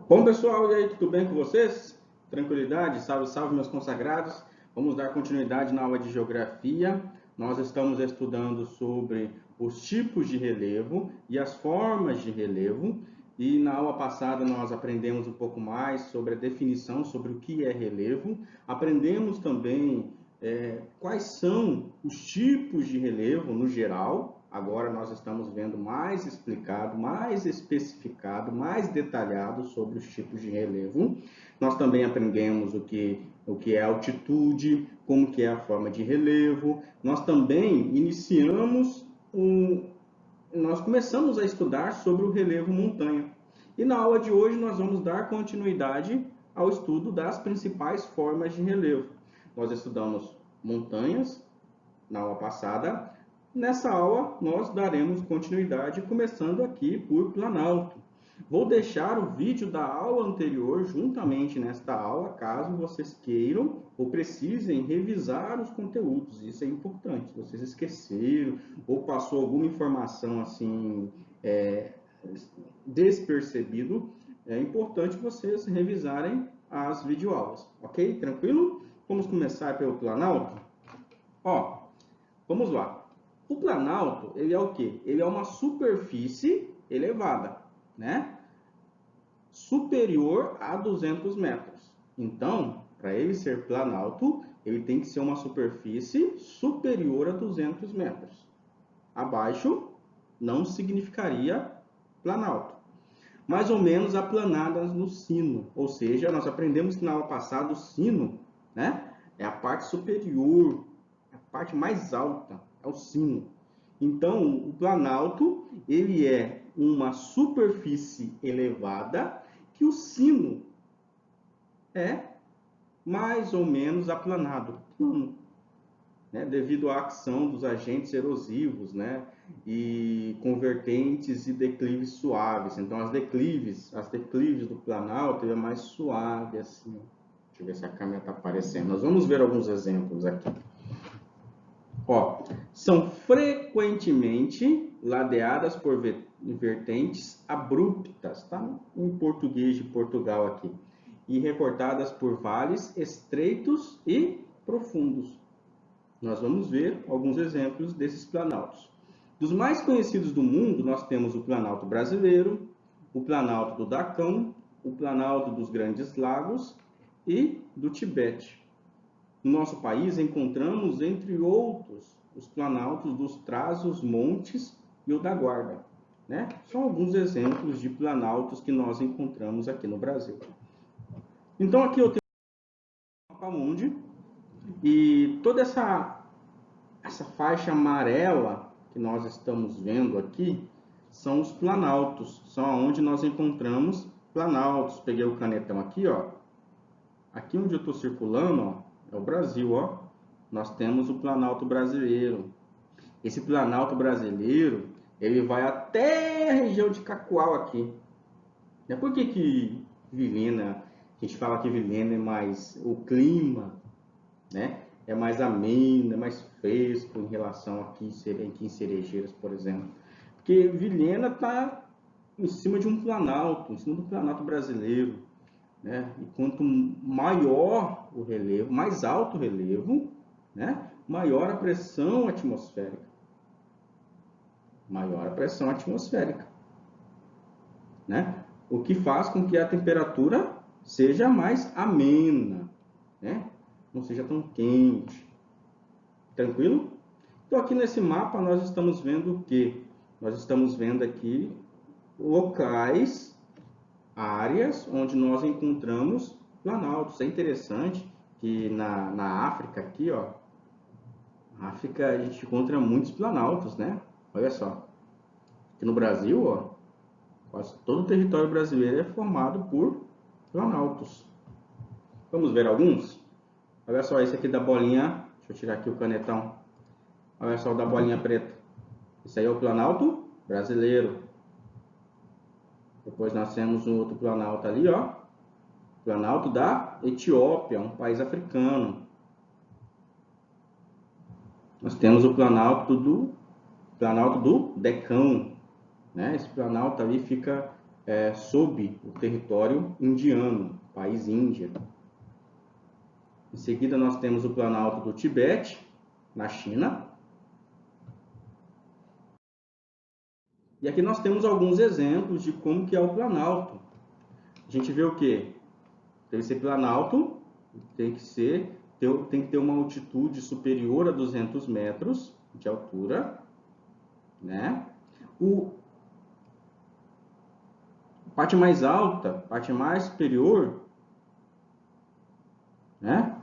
Bom, pessoal, e aí, tudo bem com vocês? Tranquilidade? Salve, salve, meus consagrados. Vamos dar continuidade na aula de geografia. Nós estamos estudando sobre os tipos de relevo e as formas de relevo. E na aula passada nós aprendemos um pouco mais sobre a definição, sobre o que é relevo. Aprendemos também quais são os tipos de relevo no geral. Agora nós estamos vendo mais explicado, mais especificado, mais detalhado sobre os tipos de relevo. Nós também aprendemos o que é altitude, como que é a forma de relevo. Nós também nós começamos a estudar sobre o relevo montanha. E na aula de hoje nós vamos dar continuidade ao estudo das principais formas de relevo. Nós estudamos montanhas na aula passada. Nessa aula, nós daremos continuidade, começando aqui por Planalto. Vou deixar o vídeo da aula anterior juntamente nesta aula, caso vocês queiram ou precisem revisar os conteúdos. Isso é importante. Se vocês esqueceram ou passou alguma informação assim despercebido, é importante vocês revisarem as videoaulas, ok? Tranquilo? Vamos começar pelo Planalto? Ó, vamos lá. O planalto, ele é o quê? Ele é uma superfície elevada, né? Superior a 200 metros. Então, para ele ser planalto, ele tem que ser uma superfície superior a 200 metros. Abaixo, não significaria planalto. Mais ou menos aplanadas no sino. Ou seja, nós aprendemos que na aula passada o sino, né? É a parte superior, a parte mais alta, é o sino. Então, o planalto, ele é uma superfície elevada que o sino é mais ou menos aplanado, né? Devido à ação dos agentes erosivos, né? E convertentes e declives suaves. Então, as declives do planalto é mais suave, assim. Deixa eu ver se a câmera está aparecendo. Nós vamos ver alguns exemplos aqui. Ó, são frequentemente ladeadas por vertentes abruptas, tá? Em português de Portugal aqui. E recortadas por vales estreitos e profundos. Nós vamos ver alguns exemplos desses planaltos. Dos mais conhecidos do mundo, nós temos o Planalto Brasileiro, o Planalto do Dakão, o Planalto dos Grandes Lagos e do Tibete. No nosso país encontramos, entre outros, os planaltos dos Trás-os-Montes e o da Guarda, né? São alguns exemplos de planaltos que nós encontramos aqui no Brasil. Então aqui eu tenho o mapa mundi e toda essa faixa amarela que nós estamos vendo aqui são os planaltos, são onde nós encontramos planaltos. Peguei o canetão aqui, ó. Aqui onde eu estou circulando, ó, é o Brasil, ó. Nós temos o Planalto Brasileiro. Esse Planalto Brasileiro, ele vai até a região de Cacoal aqui. Por que Vilhena, a gente fala que Vilhena é mais, o clima, né? É mais ameno, é mais fresco em relação aqui em Cerejeiras, por exemplo. Porque Vilhena está em cima de um planalto, em cima do Planalto Brasileiro, né? E quanto maior o relevo, mais alto o relevo, né? Maior a pressão atmosférica. Maior a pressão atmosférica, né? O que faz com que a temperatura seja mais amena, né? Não seja tão quente. Tranquilo? Então aqui nesse mapa nós estamos vendo o quê? Nós estamos vendo aqui locais, áreas onde nós encontramos planaltos. É interessante que na África aqui, ó, na África a gente encontra muitos planaltos, né? Olha só. Aqui no Brasil, ó, quase todo o território brasileiro é formado por planaltos. Vamos ver alguns? Olha só esse aqui da bolinha. Deixa eu tirar aqui o canetão. Olha só o da bolinha preta. Esse aí é o Planalto Brasileiro. Depois nós temos um outro planalto ali, ó. Planalto da Etiópia, um país africano. Nós temos o Planalto do Decão, né? Esse planalto ali fica sob o território indiano, país Índia. Em seguida, nós temos o Planalto do Tibete, na China. E aqui nós temos alguns exemplos de como que é o Planalto. A gente vê o quê? Esse Planalto tem que ter uma altitude superior a 200 metros de altura, né? A parte mais alta, a parte mais superior, né?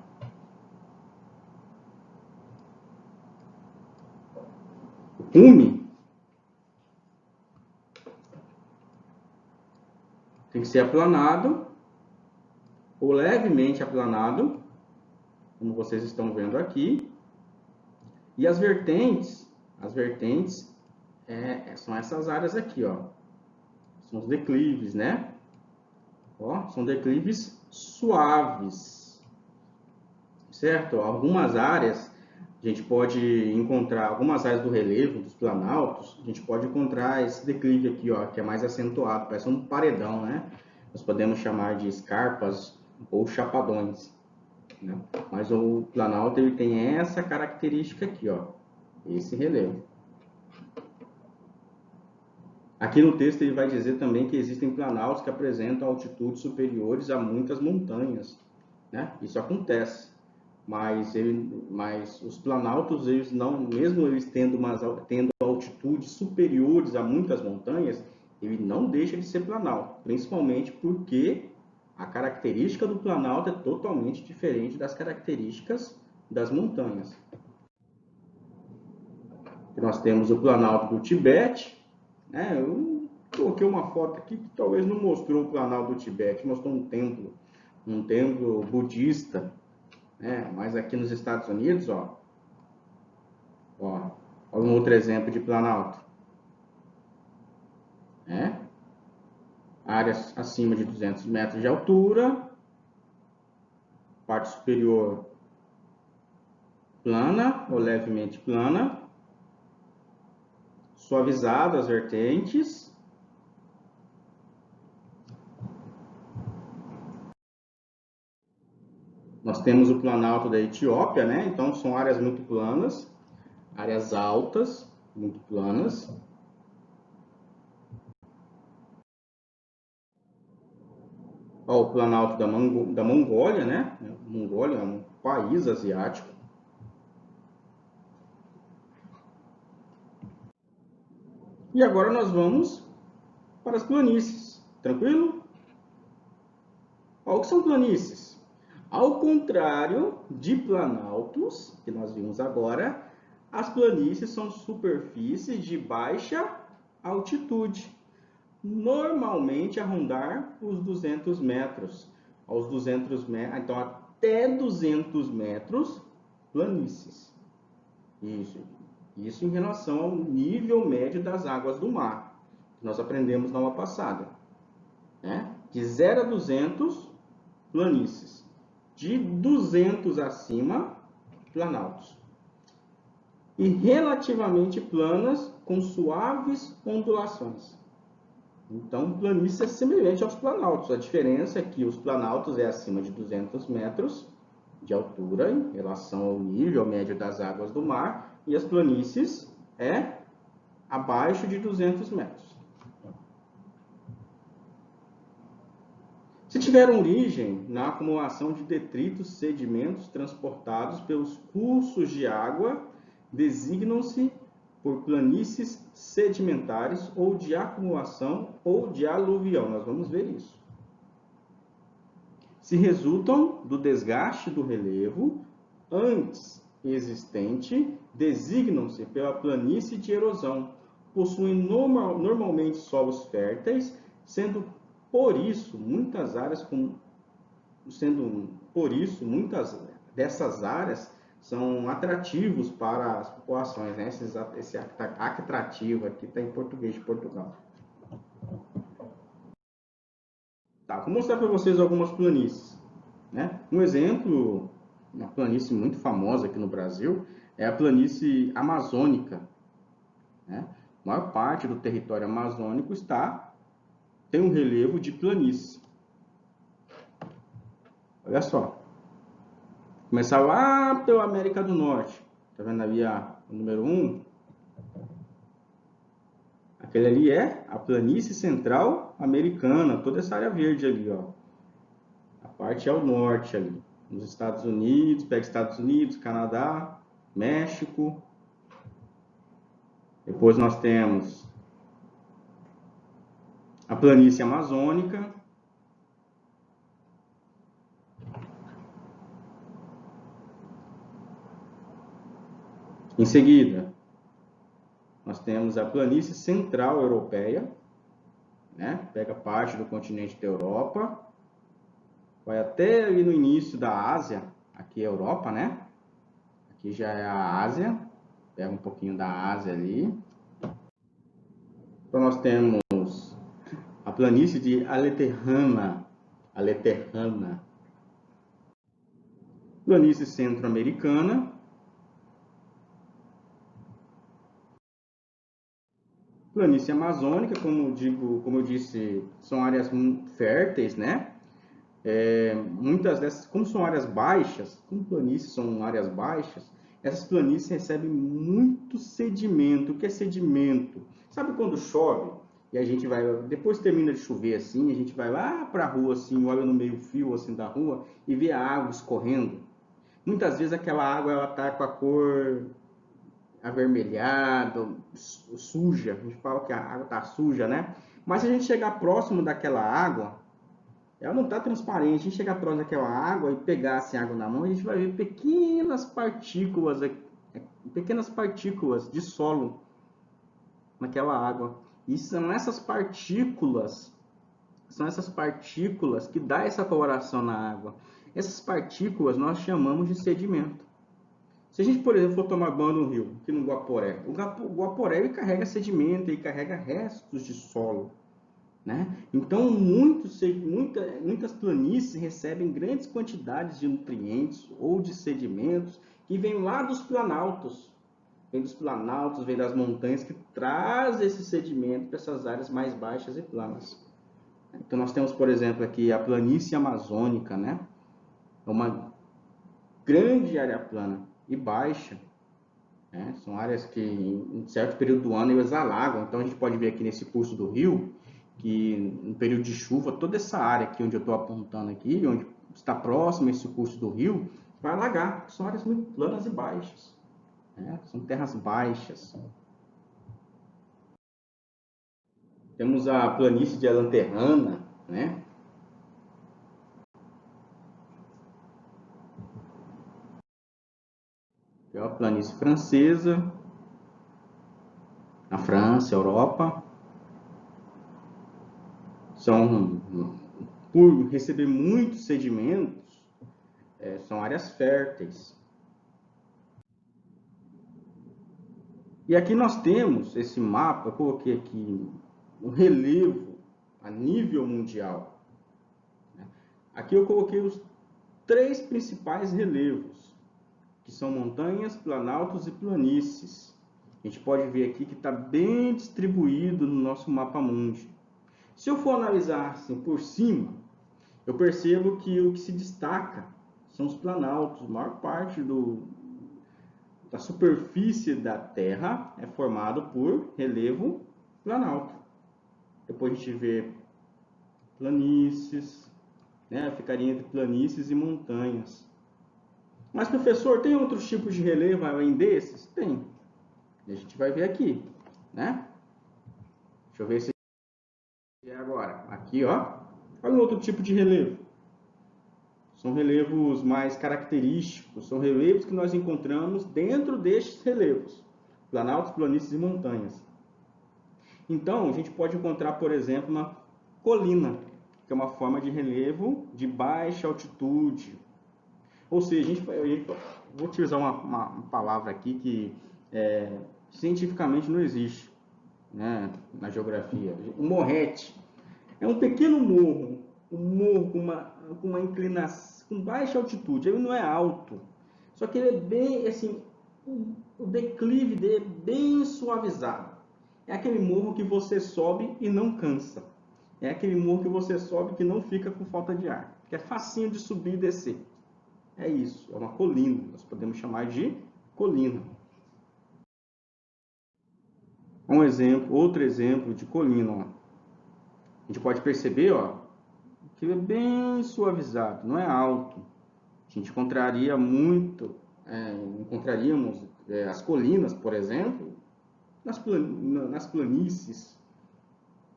O cume tem que ser aplanado ou levemente aplanado, como vocês estão vendo aqui. E as vertentes são essas áreas aqui, ó. São os declives, né? Ó, são declives suaves, certo? Algumas áreas, a gente pode encontrar, algumas áreas do relevo, dos planaltos, a gente pode encontrar esse declive aqui, ó, que é mais acentuado, parece um paredão, né? Nós podemos chamar de escarpas ou chapadões, né? Mas o planalto, ele tem essa característica aqui, ó, esse relevo. Aqui no texto ele vai dizer também que existem planaltos que apresentam altitudes superiores a muitas montanhas, né? Isso acontece, mas os planaltos, eles não, mesmo eles tendo altitudes superiores a muitas montanhas, ele não deixa de ser planalto, principalmente porque a característica do planalto é totalmente diferente das características das montanhas. Nós temos o Planalto do Tibete, né? Eu coloquei uma foto aqui que talvez não mostrou o Planalto do Tibete, mostrou um templo budista, né? Mas aqui nos Estados Unidos, ó, um outro exemplo de Planalto, né? Áreas acima de 200 metros de altura, parte superior plana ou levemente plana, suavizadas as vertentes. Nós temos o Planalto da Etiópia, né? Então são áreas muito planas, áreas altas, muito planas. Ó, o Planalto da Mongólia, né? A Mongólia é um país asiático. E agora nós vamos para as planícies, tranquilo? Ó, o que são planícies? Ao contrário de planaltos, que nós vimos agora, as planícies são superfícies de baixa altitude, normalmente a rondar os 200 metros. Aos 200 metros, então até 200 metros, planícies. Isso em relação ao nível médio das águas do mar, que nós aprendemos na aula passada, né? De 0 a 200, planícies. De 200 acima, planaltos. E relativamente planas, com suaves ondulações. Então, planície é semelhante aos planaltos. A diferença é que os planaltos é acima de 200 metros de altura em relação ao nível médio das águas do mar, e as planícies é abaixo de 200 metros. Se tiver origem na acumulação de detritos, sedimentos transportados pelos cursos de água, designam-se por planícies sedimentares ou de acumulação ou de aluvião. Nós vamos ver isso. Se resultam do desgaste do relevo antes existente, designam-se pela planície de erosão. Possuem normalmente solos férteis, sendo por isso muitas dessas áreas são atrativos para as populações, né? Esse atrativo aqui está em português de Portugal. Tá, vou mostrar para vocês algumas planícies, né? Um exemplo, uma planície muito famosa aqui no Brasil, é a planície amazônica, né? A maior parte do território amazônico está tem um relevo de planície. Olha só. Começar lá pela América do Norte. Tá vendo ali o número 1? Aquele ali é a planície central americana, toda essa área verde ali, ó. A parte ao norte ali, nos Estados Unidos, pega Estados Unidos, Canadá, México. Depois nós temos a planície amazônica. Em seguida, nós temos a planície central europeia, né? Pega parte do continente da Europa, vai até ali no início da Ásia, aqui é a Europa, né? Aqui já é a Ásia, pega um pouquinho da Ásia ali. Então nós temos a planície de Aleterrana, planície centro-americana, planície amazônica, como eu disse, são áreas férteis, né? Muitas dessas, como são áreas baixas, como planícies são áreas baixas, essas planícies recebem muito sedimento. O que é sedimento? Sabe quando chove e a gente vai, depois termina de chover assim, a gente vai lá para a rua assim, olha no meio fio assim da rua e vê a água escorrendo. Muitas vezes aquela água ela tá com a cor avermelhada, suja. A gente fala que a água tá suja, né? Mas se a gente chegar próximo daquela água, ela não está transparente. A gente chegar próximo daquela água e pegar essa água na mão, a gente vai ver pequenas partículas de solo naquela água. E são essas partículas que dá essa coloração na água. Essas partículas nós chamamos de sedimento. Se a gente, por exemplo, for tomar banho no rio, aqui no Guaporé, o Guaporé ele carrega sedimento, ele carrega restos de solo. Né? Então, muitas planícies recebem grandes quantidades de nutrientes ou de sedimentos que vêm lá dos planaltos. Vem das montanhas que traz esse sedimento para essas áreas mais baixas e planas. Então, nós temos, por exemplo, aqui a planície amazônica, né? É uma grande área plana e baixa. Né? São áreas que, em certo período do ano, eles alagam. Então, a gente pode ver aqui nesse curso do rio, que no período de chuva, toda essa área aqui onde eu estou apontando aqui, onde está próximo esse curso do rio, vai alagar. São áreas muito planas e baixas. Né? São terras baixas. Temos a planície de Alanterrana, né? Que é a planície francesa, na França, Europa. Por receber muitos sedimentos, são áreas férteis. E aqui nós temos esse mapa, eu coloquei aqui um relevo a nível mundial. Aqui eu coloquei os 3 principais relevos, que são montanhas, planaltos e planícies. A gente pode ver aqui que está bem distribuído no nosso mapa mundi. Se eu for analisar assim por cima, eu percebo que o que se destaca são os planaltos. A maior parte da superfície da Terra é formado por relevo planalto. Depois a gente vê planícies, né? Ficaria entre planícies e montanhas. Mas, professor, tem outros tipos de relevo além desses? Tem. E a gente vai ver aqui, né? Deixa eu ver se é agora. Aqui, ó. Olha um outro tipo de relevo. São relevos mais característicos, são relevos que nós encontramos dentro destes relevos, planaltos, planícies e montanhas. Então, a gente pode encontrar, por exemplo, uma colina, que é uma forma de relevo de baixa altitude. Ou seja, vou utilizar uma palavra aqui que cientificamente não existe, né, na geografia. O morrete é um pequeno morro, com uma inclinação, com baixa altitude. Ele não é alto, só que ele é bem, assim, o declive dele é bem suavizado. É aquele morro que você sobe e não cansa. É aquele morro que você sobe que não fica com falta de ar, que é facinho de subir e descer. É isso, é uma colina, nós podemos chamar de colina. Um exemplo, outro exemplo de colina, ó. A gente pode perceber, ó, que ele é bem suavizado, não é alto. A gente encontraríamos as colinas, por exemplo, nas planícies.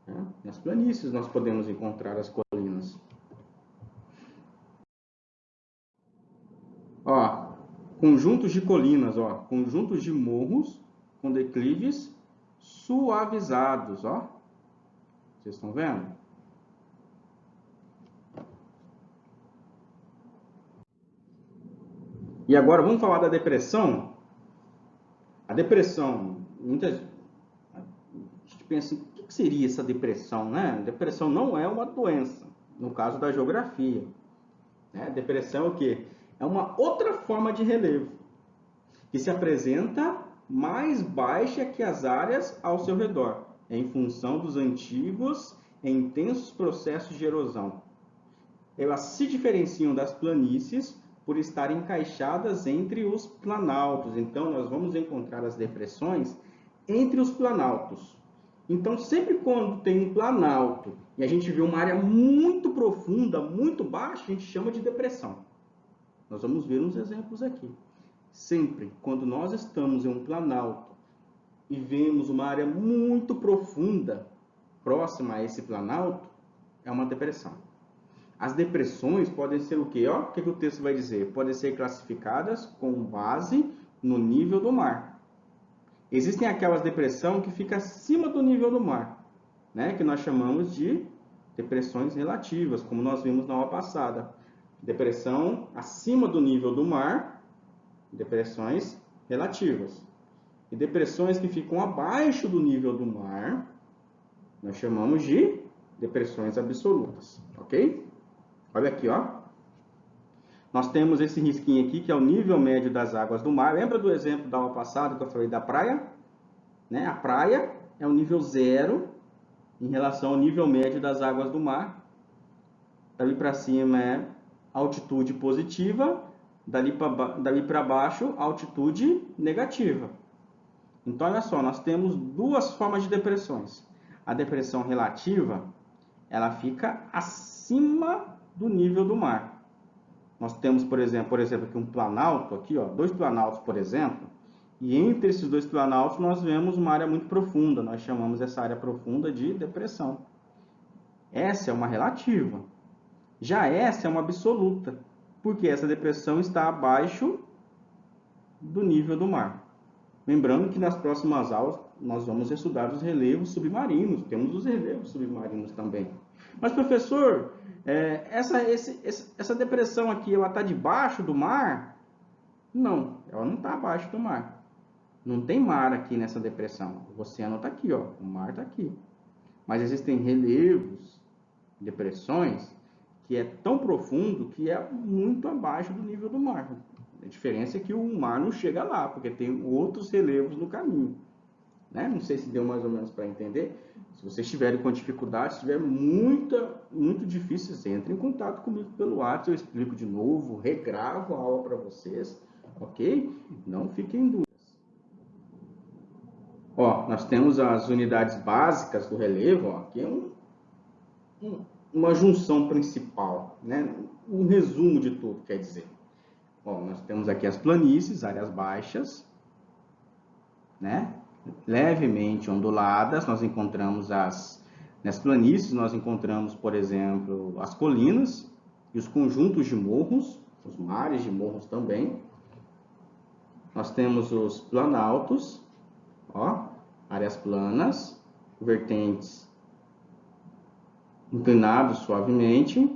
Né? Nas planícies nós podemos encontrar as colinas. Ó, conjuntos de colinas, ó, conjuntos de morros com declives suavizados, ó. Vocês estão vendo? E agora vamos falar da depressão. A depressão, a gente pensa, o que seria essa depressão, né? Depressão não é uma doença, no caso da geografia. Né? Depressão é o quê? É uma outra forma de relevo, que se apresenta mais baixa que as áreas ao seu redor, em função dos antigos e intensos processos de erosão. Elas se diferenciam das planícies por estarem encaixadas entre os planaltos. Então, nós vamos encontrar as depressões entre os planaltos. Então, sempre quando tem um planalto e a gente vê uma área muito profunda, muito baixa, a gente chama de depressão. Nós vamos ver uns exemplos aqui. Sempre quando nós estamos em um planalto e vemos uma área muito profunda próxima a esse planalto, é uma depressão. As depressões podem ser o quê? Ó, o que o texto vai dizer? Podem ser classificadas com base no nível do mar. Existem aquelas depressões que ficam acima do nível do mar, né? Que nós chamamos de depressões relativas, como nós vimos na aula passada. Depressão acima do nível do mar, depressões relativas. E depressões que ficam abaixo do nível do mar, nós chamamos de depressões absolutas, ok? Olha aqui, ó. Nós temos esse risquinho aqui, que é o nível médio das águas do mar. Lembra do exemplo da aula passada que eu falei da praia? Né? A praia é o nível 0 em relação ao nível médio das águas do mar. Dali para cima é altitude positiva, dali para baixo, altitude negativa. Então, olha só, nós temos duas formas de depressões. A depressão relativa, ela fica acima do nível do mar. Nós temos, por exemplo, aqui um planalto, aqui, ó, dois planaltos, por exemplo, e entre esses dois planaltos nós vemos uma área muito profunda. Nós chamamos essa área profunda de depressão. Essa é uma relativa. Já essa é uma absoluta, porque essa depressão está abaixo do nível do mar. Lembrando que nas próximas aulas nós vamos estudar os relevos submarinos. Temos os relevos submarinos também. Mas, professor, essa depressão aqui, ela está debaixo do mar? Não, ela não está abaixo do mar. Não tem mar aqui nessa depressão. O oceano está aqui, ó. O mar está aqui. Mas existem relevos, depressões, que é tão profundo que é muito abaixo do nível do mar. A diferença é que o mar não chega lá, porque tem outros relevos no caminho. Né? Não sei se deu mais ou menos para entender. Se vocês estiverem com dificuldade, se estiver muito difícil, você entra em contato comigo pelo WhatsApp, eu explico de novo, regravo a aula para vocês, ok? Não fiquem em dúvidas. Ó, nós temos as unidades básicas do relevo, ó, que é uma junção principal, né? Um resumo de tudo, quer dizer. Ó, nós temos aqui as planícies, áreas baixas, né? Levemente onduladas, nós encontramos nas planícies, nós encontramos, por exemplo, as colinas e os conjuntos de morros, os mares de morros também. Nós temos os planaltos, ó, áreas planas, vertentes inclinados suavemente.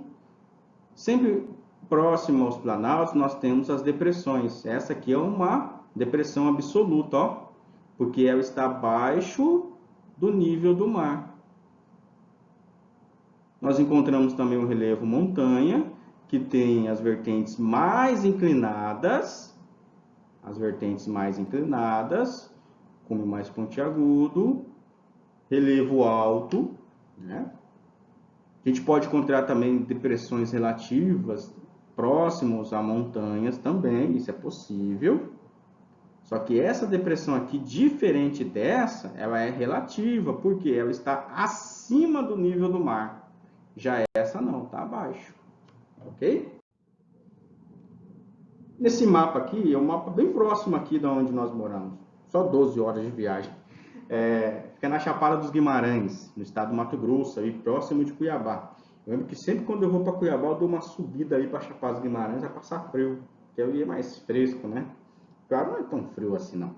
Sempre próximo aos planaltos, nós temos as depressões. Essa aqui é uma depressão absoluta, ó, porque ela está abaixo do nível do mar. Nós encontramos também o relevo montanha, que tem as vertentes mais inclinadas, cume mais pontiagudo, relevo alto, né? A gente pode encontrar também depressões relativas próximos a montanhas também, isso é possível. Só que essa depressão aqui, diferente dessa, ela é relativa, porque ela está acima do nível do mar. Já essa não, está abaixo. Ok? Nesse mapa aqui, é um mapa bem próximo aqui de onde nós moramos. Só 12 horas de viagem. Fica na Chapada dos Guimarães, no estado do Mato Grosso, aí próximo de Cuiabá. Eu lembro que sempre quando eu vou para Cuiabá, eu dou uma subida aí para Chapada dos Guimarães, vai passar frio, porque eu ia mais fresco, né? Claro, não é tão frio assim, não.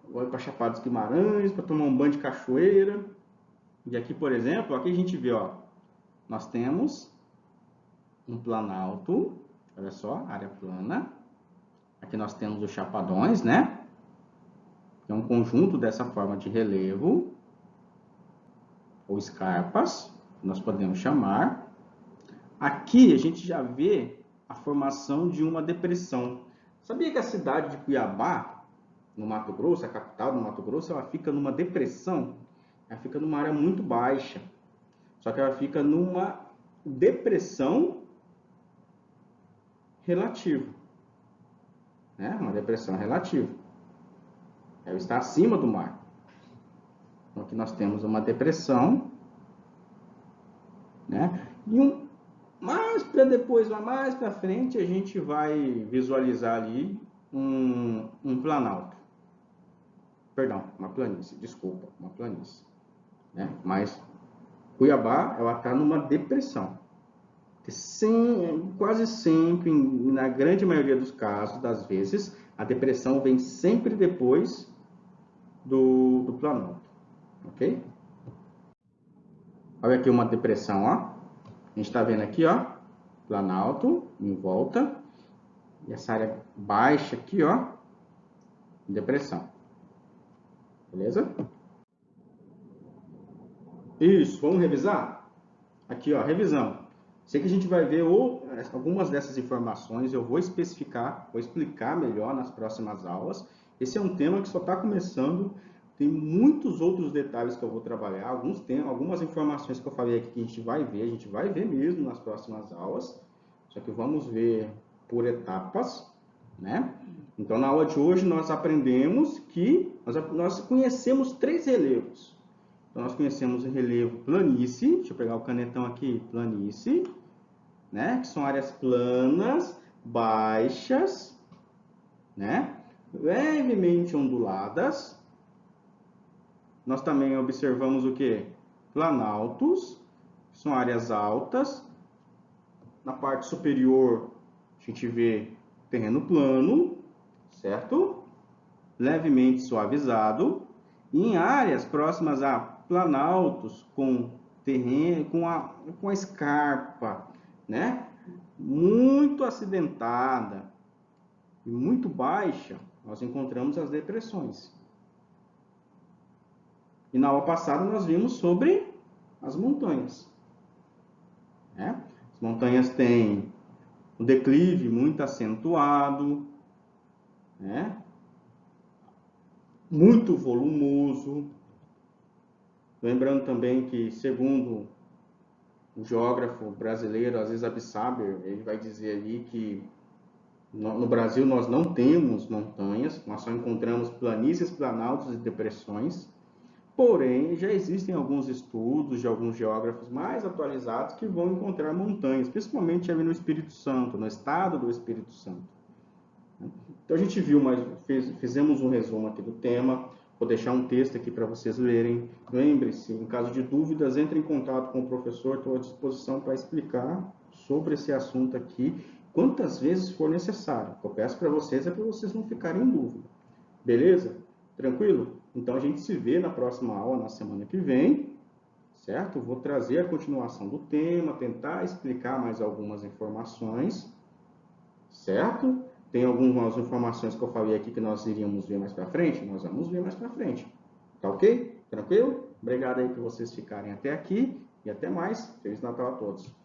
Vou para Chapada dos Guimarães, para tomar um banho de cachoeira. E aqui, por exemplo, aqui a gente vê, ó, nós temos um planalto, olha só, área plana. Aqui nós temos os chapadões, né? É um conjunto dessa forma de relevo, ou escarpas, que nós podemos chamar. Aqui a gente já vê a formação de uma depressão. Sabia que a cidade de Cuiabá, no Mato Grosso, a capital do Mato Grosso, ela fica numa depressão? Ela fica numa área muito baixa. Só que ela fica numa depressão relativa. Né? Uma depressão relativa. Ela está acima do mar. Então aqui nós temos uma depressão, né? E mais para depois, mais para frente, a gente vai visualizar ali um planalto. Perdão, uma planície, desculpa, uma planície. Né? Mas Cuiabá, ela está numa depressão. Quase sempre, na grande maioria dos casos, das vezes, a depressão vem sempre depois do planalto. Ok? Olha aqui uma depressão, ó. A gente está vendo aqui, ó, planalto em volta. E essa área baixa aqui, ó, depressão. Beleza? Isso, vamos revisar? Aqui, ó, revisando. Sei que a gente vai ver algumas dessas informações, eu vou especificar, vou explicar melhor nas próximas aulas. Esse é um tema que só está começando, tem muitos outros detalhes que eu vou trabalhar, algumas informações que eu falei aqui que a gente vai ver mesmo nas próximas aulas, só que vamos ver por etapas, né? Então, na aula de hoje, nós aprendemos que nós conhecemos 3 relevos. Então, nós conhecemos o relevo planície, deixa eu pegar o canetão aqui, planície, né? Que são áreas planas, baixas, né? Levemente onduladas. Nós também observamos o que? Planaltos, que são áreas altas. Na parte superior, a gente vê terreno plano, certo? Levemente suavizado. E em áreas próximas a planaltos com terreno, com a escarpa, né? Muito acidentada e muito baixa, nós encontramos as depressões. E na aula passada nós vimos sobre as montanhas. Né? As montanhas têm um declive muito acentuado, né? Muito volumoso. Lembrando também que, segundo o geógrafo brasileiro, Aziz Absaber, ele vai dizer ali que no Brasil nós não temos montanhas, nós só encontramos planícies, planaltos e depressões. Porém, já existem alguns estudos de alguns geógrafos mais atualizados que vão encontrar montanhas, principalmente ali no Espírito Santo, no estado do Espírito Santo. Então a gente viu, fizemos um resumo aqui do tema. Vou deixar um texto aqui para vocês lerem. Lembre-se, em caso de dúvidas, entre em contato com o professor, estou à disposição para explicar sobre esse assunto aqui, quantas vezes for necessário. O que eu peço para vocês é para vocês não ficarem em dúvida. Beleza? Tranquilo? Então a gente se vê na próxima aula, na semana que vem, certo? Vou trazer a continuação do tema, tentar explicar mais algumas informações, certo? Tem algumas informações que eu falei aqui que nós iríamos ver mais para frente? Nós vamos ver mais para frente. Tá ok? Tranquilo? Obrigado aí por vocês ficarem até aqui e até mais. Feliz Natal a todos.